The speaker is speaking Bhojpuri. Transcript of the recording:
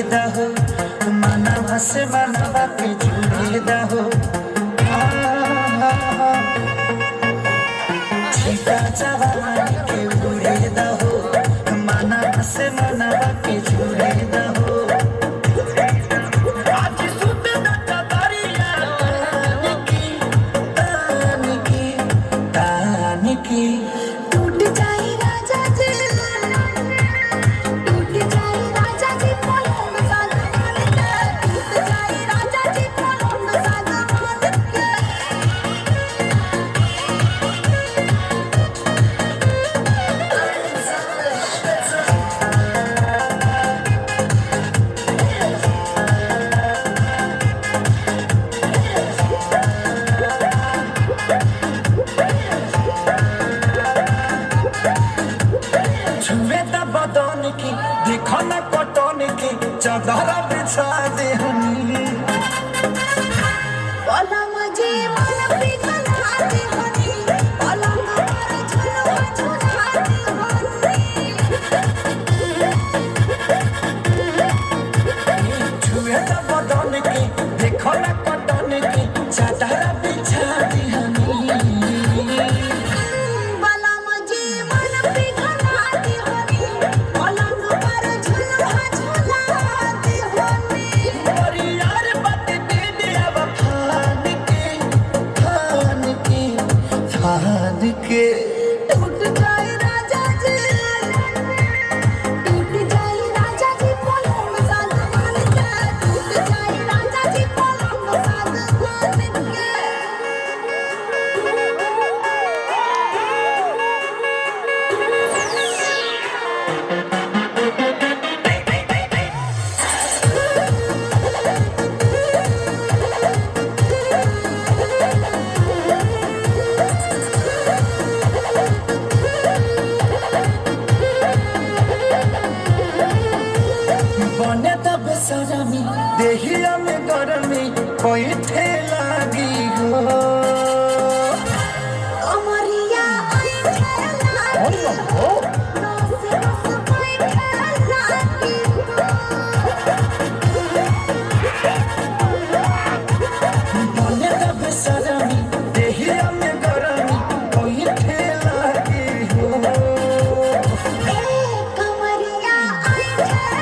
दहो मनवा से मनवा के जुड़े दहो जीता जवानी के उड़े दहो मनवा से मनवा के जुड़े दहो टूट जाए राजा जी टूट जाए राजा जी पलंग सागवान के टूट जाए राजा जी पलंग सागवान के बदन की देखो न कटन की चादर बिछा दे हनी पलंग जी मन पिघला दे हनी पलंग पर झुलवा झुला दे हनी छुए त बदन की देखो न कटन की चादर बिछा दे हनी पलंग जी मन पिघला दे हनी पलंग पर झुलवा झुला दे हनी और यार बात दे दे अब फान के टूट जाए राजा जी टूट जाए राजा जी पलंग सागवान के टूट जाए राजा जी पलंग सागवान के बने त बेसरमी देहिया में गरमी कोई लागी हो अमरिया आई खेला रस रस कोई खेला की बने त बेसरमी देहिया में गरमी कोई लागी हो ए कमरिया आई खेला